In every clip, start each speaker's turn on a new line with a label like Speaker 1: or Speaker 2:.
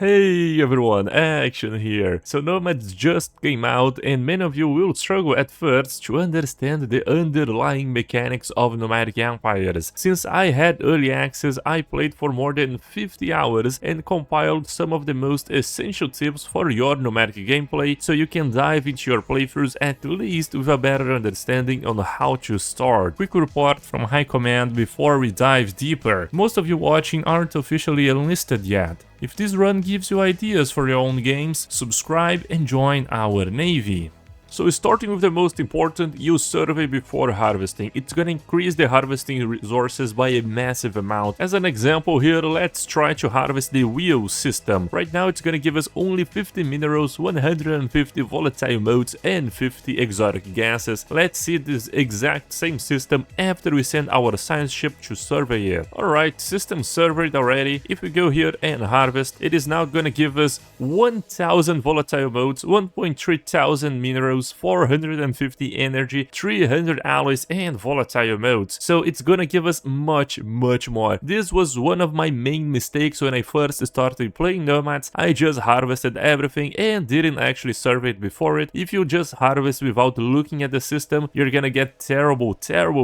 Speaker 1: Hey everyone, Action here. So Nomads just came out and many of you will struggle at first to understand the underlying mechanics of nomadic empires. Since I had early access, I played for more than 50 hours and compiled some of the most essential tips for your nomadic gameplay so you can dive into your playthroughs at least with a better understanding on how to start. Quick report from High Command before we dive deeper. Most of you watching aren't officially enlisted yet. If this run gives you ideas for your own games, subscribe and join our navy. So starting with the most important, use survey before harvesting. It's gonna increase the harvesting resources by a massive amount. As an example here, let's try to harvest the wheel system. Right now it's gonna give us only 50 minerals, 150 volatile modes and 50 exotic gases. Let's see this exact same system after we send our science ship to survey it. Alright, system surveyed already. If we go here and harvest, it is now gonna give us 1000 volatile modes, 1.3 thousand minerals, 450 energy, 300 alloys and volatile modes. So it's gonna give us much more. This was one of my main mistakes when I first started playing Nomads. I just harvested everything and didn't actually survey it before it. If you just harvest without looking at the system, you're gonna get terrible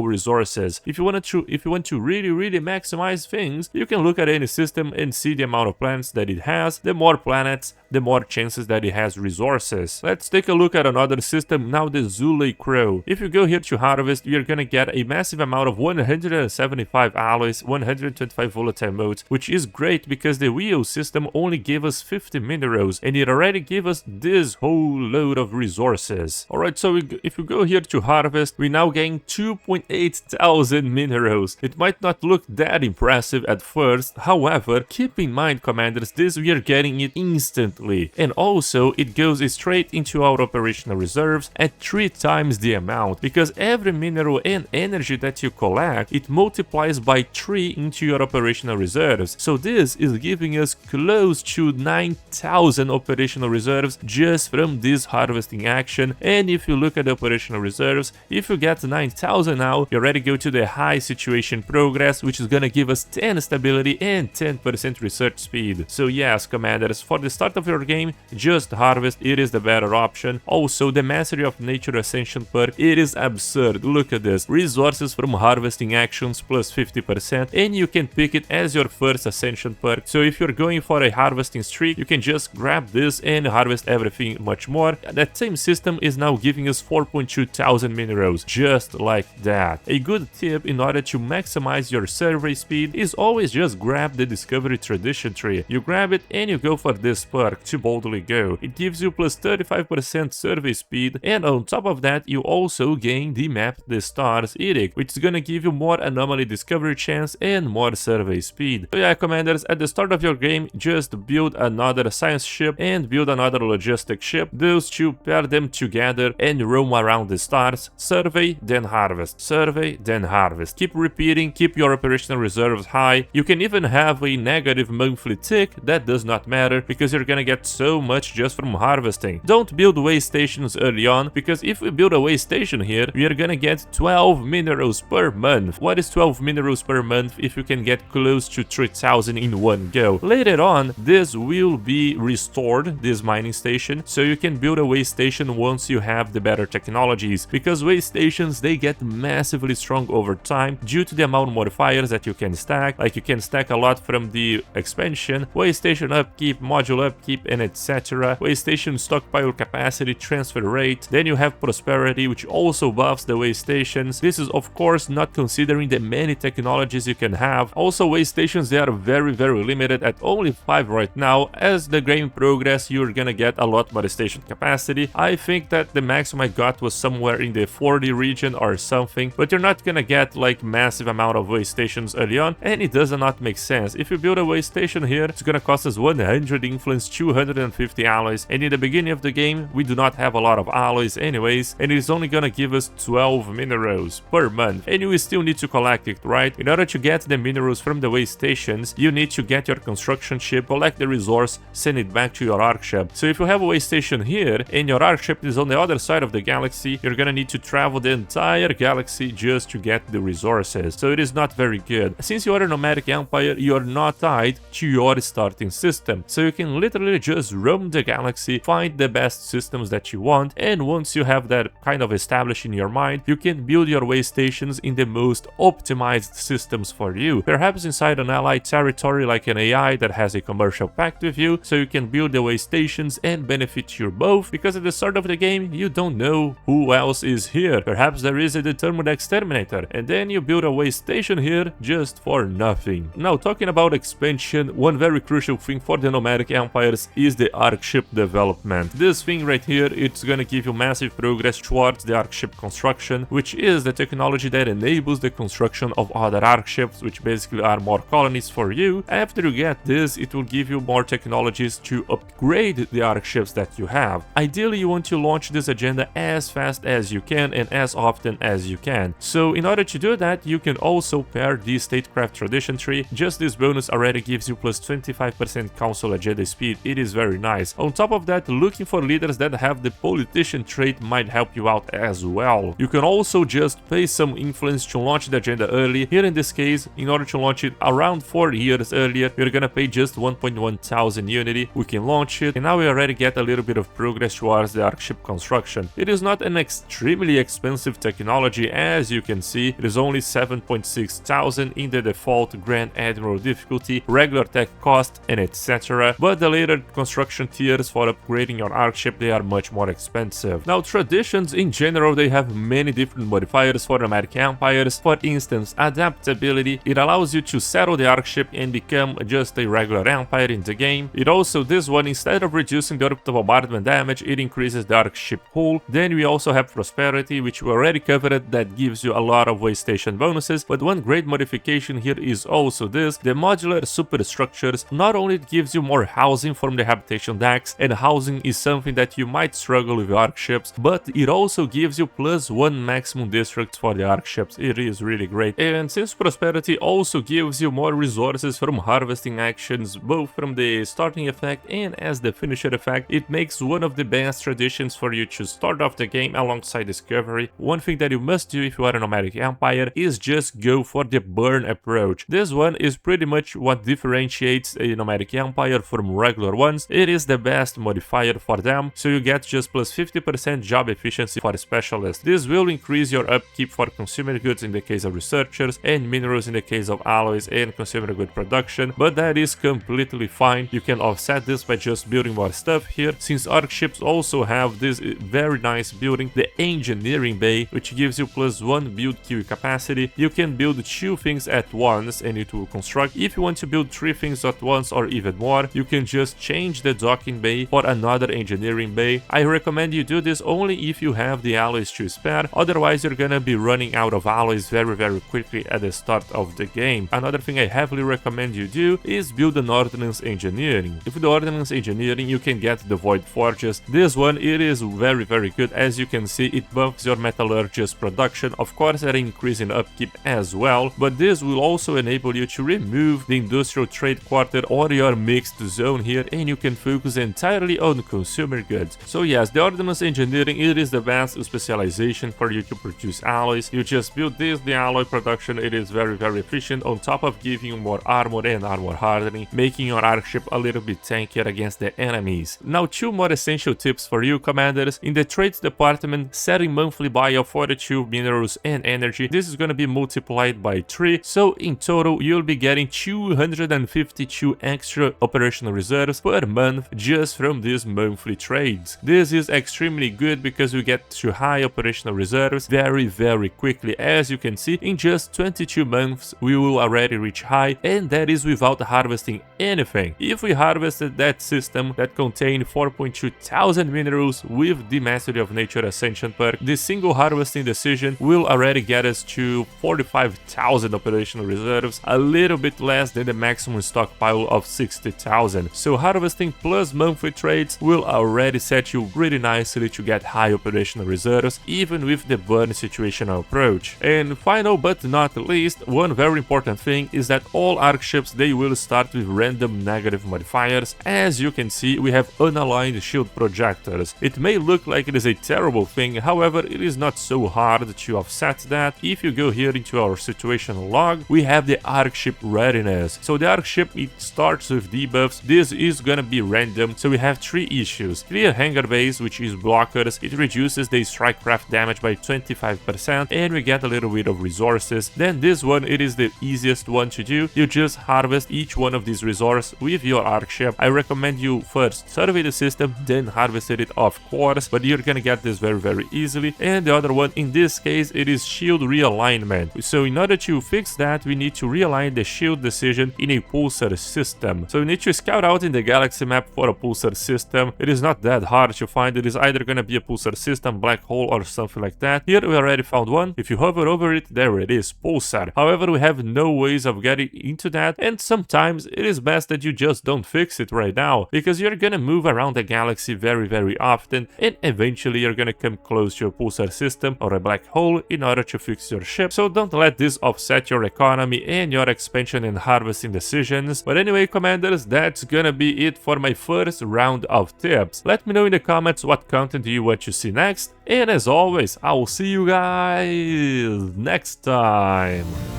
Speaker 1: resources. If you want to really maximize things, you can look at any system and see the amount of planets that it has. The more planets, the more chances that it has resources. Let's take a look at another system, now the Zule Crow. If you go here to harvest, you're gonna get a massive amount of 175 alloys, 125 volatile modes, which is great because the wheel system only gave us 50 minerals and it already gave us this whole load of resources. Alright, so if we go here to harvest, we now gain 2.8 thousand minerals. It might not look that impressive at first, however, keep in mind, commanders, this we are getting it instantly. And also, it goes straight into our operational reserves at 3 times the amount, because every mineral and energy that you collect, it multiplies by 3 into your operational reserves. So this is giving us close to 9,000 operational reserves just from this harvesting action. And if you look at the operational reserves, if you get 9,000 now, you already go to the high situation progress, which is gonna give us 10 stability and 10% research speed. So yes, commanders, for the start of your game, just harvest, it is the better option. Also, the Mastery of Nature Ascension perk, it is absurd. Look at this. Resources from harvesting actions plus 50%, and you can pick it as your first Ascension perk. So if you're going for a harvesting streak, you can just grab this and harvest everything much more. That same system is now giving us 4.2 thousand minerals, just like that. A good tip in order to maximize your survey speed is always just grab the Discovery Tradition tree. You grab it and you go for this perk to boldly go. It gives you plus 35% survey speed, and on top of that you also gain the map the Stars Edict, which is gonna give you more anomaly discovery chance and more survey speed. So yeah, commanders, at the start of your game, just build another science ship and build another logistic ship. Those two, pair them together and roam around the stars, survey, then harvest, survey, then harvest. Keep repeating, keep your operational reserves high. You can even have a negative monthly tick, that does not matter because you're gonna get so much just from harvesting. Don't build waystations early on, because if we build a waystation here, we are gonna get 12 minerals per month. What is 12 minerals per month if you can get close to 3,000 in one go? Later on, this will be restored, this mining station, so you can build a waystation once you have the better technologies, because waystations, they get massively strong over time due to the amount of modifiers that you can stack. Like, you can stack a lot from the expansion, waystation upkeep, module upkeep, and etc. Waystation stockpile capacity, transfer rate. Then you have prosperity, which also buffs the waystations. This is of course not considering the many technologies you can have. Also, waystations, they are very limited at only 5 right now. As the game progress, you're gonna get a lot more station capacity. I think that the maximum I got was somewhere in the 40 region or something, but you're not gonna get like massive amount of waystations early on, and it does not make sense. If you build a waystation here, it's gonna cost us 100 influence, 250 alloys, and in the beginning of the game we do not have a lot lot of alloys anyways, and it's only gonna give us 12 minerals per month, and you still need to collect it, right? In order to get the minerals from the Waystations, you need to get your construction ship, collect the resource, send it back to your Arkship. So if you have a Waystation here, and your Arkship is on the other side of the galaxy, you're gonna need to travel the entire galaxy just to get the resources. So it is not very good. Since you are a nomadic empire, you are not tied to your starting system. So you can literally just roam the galaxy, find the best systems that you want, and once you have that kind of established in your mind, you can build your Waystations in the most optimized systems for you. Perhaps inside an allied territory like an AI that has a commercial pact with you, so you can build the Waystations and benefit you both, because at the start of the game, you don't know who else is here. Perhaps there is a determined exterminator, and then you build a Waystation here just for nothing. Now, talking about expansion, one very crucial thing for the nomadic empires is the Arkship development. This thing right here, it's gonna give you massive progress towards the Arkship construction, which is the technology that enables the construction of other Arkships, which basically are more colonies for you. After you get this, it will give you more technologies to upgrade the Arkships that you have. Ideally, you want to launch this agenda as fast as you can and as often as you can. So in order to do that, you can also pair the Statecraft Tradition tree. Just this bonus already gives you plus 25% council agenda speed. It is very nice. On top of that, looking for leaders that have the politician trait might help you out as well. You can also just pay some influence to launch the agenda early. Here in this case, in order to launch it around 4 years earlier, you're gonna pay just 1.1 thousand unity. We can launch it, and now we already get a little bit of progress towards the Arkship construction. It is not an extremely expensive technology, as you can see. It is only 7.6 thousand in the default Grand Admiral difficulty, regular tech cost, and etc. But the later construction tiers for upgrading your Arkship, they are much more expensive. Now, traditions in general, they have many different modifiers for nomadic empires. For instance, adaptability. It allows you to settle the Arkship and become just a regular empire in the game. It also, this one, instead of reducing the orbital bombardment damage, it increases the Arkship hull. Then we also have prosperity, which we already covered, that gives you a lot of Waystation bonuses. But one great modification here is also this, the modular superstructures. Not only it gives you more housing from the habitation decks, and housing is something that you might struggle with Arkships, but it also gives you +1 maximum districts for the Arkships. It is really great. And since prosperity also gives you more resources from harvesting actions, both from the starting effect and as the finisher effect, it makes one of the best traditions for you to start off the game alongside discovery. One thing that you must do if you are a nomadic empire is just go for the burn approach. This one is pretty much what differentiates a nomadic empire from regular ones. It is the best modifier for them, so you get just plus 50% job efficiency for specialists. This will increase your upkeep for consumer goods in the case of researchers, and minerals in the case of alloys and consumer good production, but that is completely fine. You can offset this by just building more stuff here, since Arkships also have this very nice building, the engineering bay, which gives you +1 build queue capacity. You can build 2 things at once and it will construct. If you want to build 3 things at once or even more, you can just change the docking bay for another engineering bay. I recommend you do this only if you have the alloys to spare, otherwise you're gonna be running out of alloys very quickly at the start of the game. Another thing I heavily recommend you do is build an Ordnance engineering. With the Ordnance engineering, you can get the Void Forges. This one, it is very good. As you can see, it buffs your metallurgist production, of course at an increase in upkeep as well, but this will also enable you to remove the industrial trade quarter or your mixed zone here, and you can focus entirely on consumer goods. So yes, the Ordnance engineering, it is the best specialization for you to produce alloys. You just build this, the alloy production, it is very efficient, on top of giving you more armor and armor hardening, making your Arkship a little bit tankier against the enemies. Now, 2 more essential tips for you commanders. In the trades department, setting monthly buy of 42 minerals and energy. This is going to be multiplied by 3, so in total you'll be getting 252 extra operational reserves per month just from these monthly trades. This is extremely good because you get to high operational reserves very quickly. As you can see, in just 22 months we will already reach high, and that is without harvesting anything. If we harvested that system that contained 4.2 thousand minerals with the Mastery of Nature Ascension perk, the single harvesting decision will already get us to 45,000 operational reserves, a little bit less than the maximum stockpile of 60,000. So harvesting plus monthly trades will already set you really nicely to get high operational reserves, even with the burn situational approach. And final but not least, one very important thing is that all Arkships, they will start with random negative modifiers. As you can see, we have unaligned shield projectors. It may look like it is a terrible thing, however, it is not so hard to offset that. If you go here into our situation log, we have the Arkship readiness. So the Arkship, it starts with debuffs. This is gonna be random, so we have 3 issues. Clear hangar base, which is blockers. It reduces the strike craft damage by 25% and we get a little bit of resources. Then this one, it is the easiest one to do. You just harvest each one of these resources with your Arkship. I recommend you first survey the system, then harvest it, of course, but you're gonna get this very easily. And the other one, in this case, it is shield realignment. So in order to fix that, we need to realign the shield decision in a pulsar system. So you need to scout out in the galaxy map for a pulsar system. It is not that hard to find. It is either gonna be a pulsar system, black hole, or something like that. Here we already found one. If you hover over it, there it is, pulsar. However, we have no ways of getting into that, and sometimes it is best that you just don't fix it right now, because you're gonna move around the galaxy very often, and eventually you're gonna come close to a pulsar system or a black hole in order to fix your ship. So don't let this offset your economy and your expansion and harvesting decisions. But anyway, commanders, that's gonna be it for my first round of tips. Let me know in the comments what content do you want to see next, and as always, I will see you guys next time.